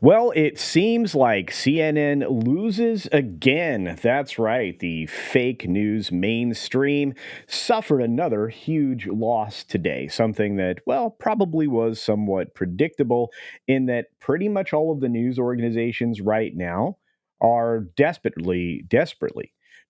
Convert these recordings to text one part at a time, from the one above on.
Well, it seems like CNN loses again. That's right. The fake news mainstream suffered another huge loss today. Something that, well, probably was somewhat predictable in that pretty much all of the news organizations right now are desperately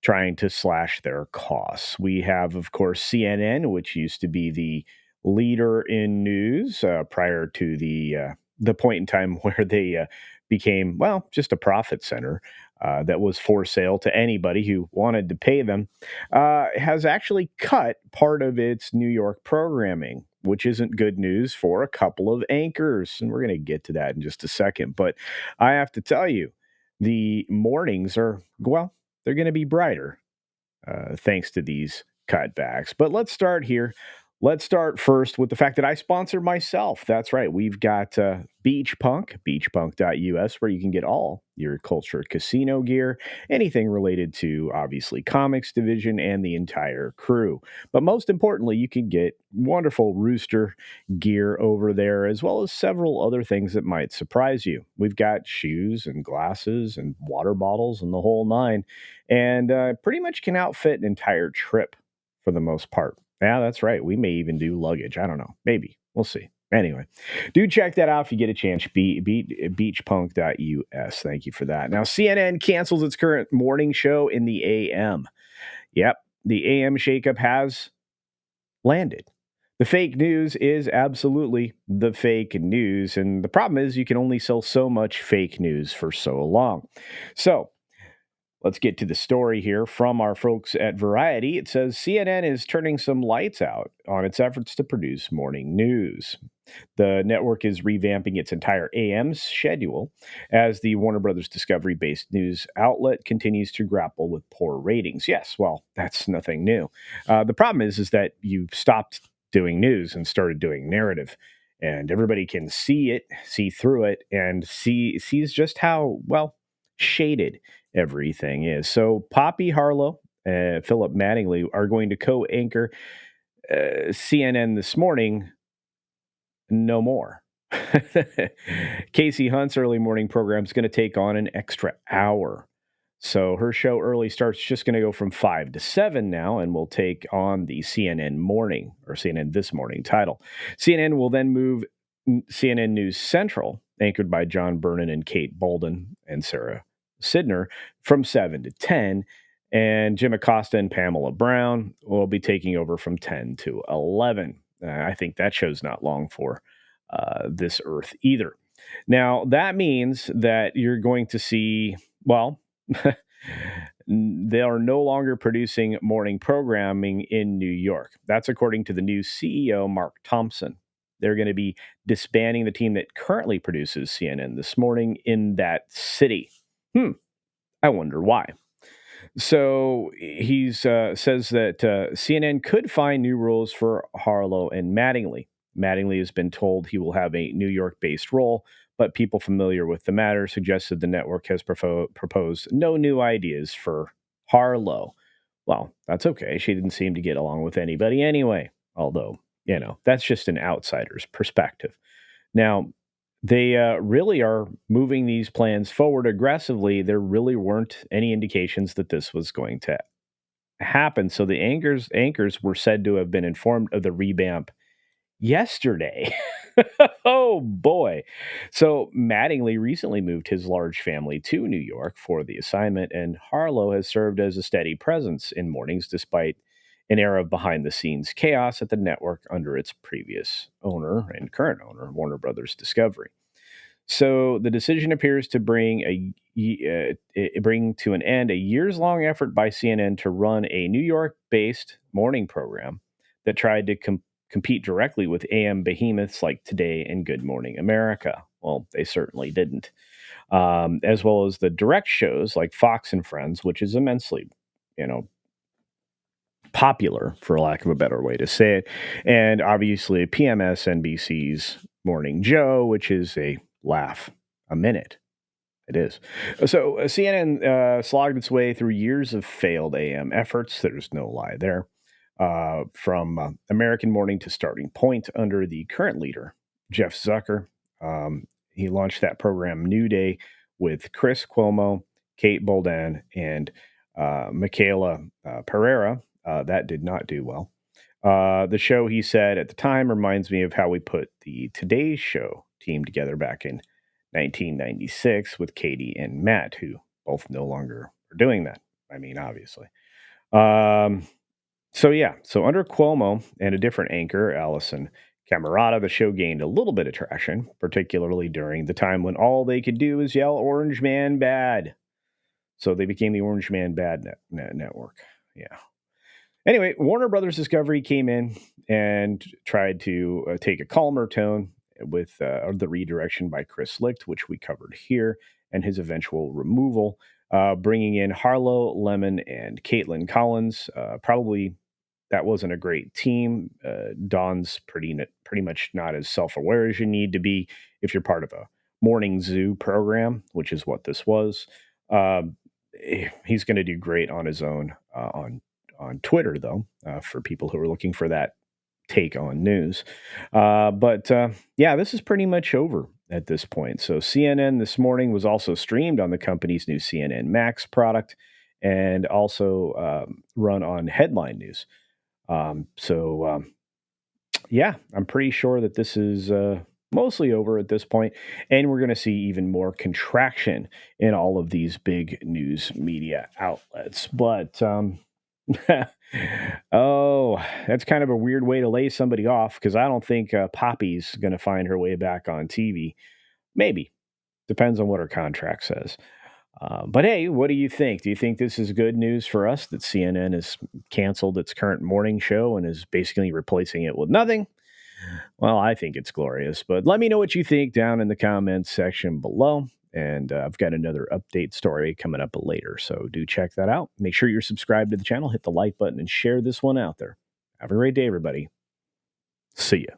trying to slash their costs. We have, of course, CNN, which used to be the leader in news prior to the point in time where they became, well, just a profit center that was for sale to anybody who wanted to pay them, has actually cut part of its New York programming, which isn't good news for a couple of anchors. And we're going to get to that in just a second. But I have to tell you, the mornings are, well, they're going to be brighter thanks to these cutbacks. But let's start here. Let's start first with the fact that I sponsor myself. That's right. We've got Beach Punk, beachpunk.us, where you can get all your Culture Casino gear, anything related to obviously comics division and the entire crew. But most importantly, you can get wonderful Rooster gear over there, as well as several other things that might surprise you. We've got shoes and glasses and water bottles and the whole nine, and pretty much can outfit an entire trip for the most part. Yeah, that's right. We may even do luggage. I don't know. Maybe. We'll see. Anyway, do check that out if you get a chance. Beachpunk.us. Thank you for that. Now, CNN cancels its current morning show in the AM. Yep, the AM shakeup has landed. The fake news is absolutely the fake news. And the problem is you can only sell so much fake news for so long. So, let's get to the story here from our folks at Variety. It says CNN is turning some lights out on its efforts to produce morning news. The network is revamping its entire AM schedule as the Warner Brothers Discovery based news outlet continues to grapple with poor ratings. Yes, well, that's nothing new. The problem is that you stopped doing news and started doing narrative. And everybody can see it, see through it, and sees just how, well, shaded everything is. So Poppy Harlow and Philip Mattingly are going to co-anchor CNN this morning. No more. Casey Hunt's early morning program is going to take on an extra hour. So her show early starts just going to go from 5 to 7 now, and will take on the CNN morning or CNN This Morning title. CNN will then move CNN News Central, anchored by John Vernon and Kate Bolden and Sarah Sidner, from 7 to 10. And Jim Acosta and Pamela Brown will be taking over from 10 to 11. I think that show's not long for this earth either. Now, that means that you're going to see, well, they are no longer producing morning programming in New York. That's according to the new CEO, Mark Thompson. They're going to be disbanding the team that currently produces CNN This Morning in that city. I wonder why. So he says that CNN could find new rules for Harlow and Mattingly. Mattingly has been told he will have a New York based role, but people familiar with the matter suggested the network has proposed no new ideas for Harlow. Well, that's okay. She didn't seem to get along with anybody anyway, although, that's just an outsider's perspective. Now, they really are moving these plans forward aggressively. There really weren't any indications that this was going to happen. So the anchors were said to have been informed of the revamp yesterday. Oh boy. So Mattingly recently moved his large family to New York for the assignment, and Harlow has served as a steady presence in mornings despite an era of behind the scenes chaos at the network under its previous owner and current owner, Warner Brothers Discovery. So the decision appears to bring to an end a years-long effort by CNN to run a New York-based morning program that tried to compete directly with AM behemoths like Today and Good Morning America. Well, they certainly didn't. As well as the direct shows like Fox and Friends, which is immensely, popular, for lack of a better way to say it, and obviously PMS NBC's Morning Joe, which is a laugh a minute. It is. So CNN slogged its way through years of failed AM efforts. There's no lie there. From American Morning to Starting Point under the current leader, Jeff Zucker. he launched that program New Day with Chris Cuomo, Kate Boldan, and Michaela Pereira. That did not do well. The show, he said at the time, reminds me of how we put the Today Show team together back in 1996 with Katie and Matt, who both no longer are doing that. I mean, obviously. Um, so under Cuomo and a different anchor, Allison Camerata, the show gained a little bit of traction, particularly during the time when all they could do is yell "Orange Man bad." So they became the Orange Man Bad network. Yeah. Anyway, Warner Brothers Discovery came in and tried to take a calmer tone with the redirection by Chris Licht, which we covered here, and his eventual removal, bringing in Harlow Lemon and Caitlin Collins. Probably that wasn't a great team. Don's pretty much not as self aware as you need to be if you're part of a morning zoo program, which is what this was. Um, he's going to do great on his own on Twitter, though, for people who are looking for that take on news. But yeah, this is pretty much over at this point. So CNN this morning was also streamed on the company's new CNN Max product and also run on headline news. Yeah, I'm pretty sure that this is mostly over at this point, and we're going to see even more contraction in all of these big news media outlets. But oh, that's kind of a weird way to lay somebody off because I don't think Poppy's going to find her way back on TV. Maybe. Depends on what her contract says. But hey, what do you think? Do you think this is good news for us that CNN has canceled its current morning show and is basically replacing it with nothing? Well, I think it's glorious, but let me know what you think down in the comments section below. And I've got another update story coming up later, so do check that out. Make sure you're subscribed to the channel, hit the like button, and share this one out there. Have a great day, everybody. See ya.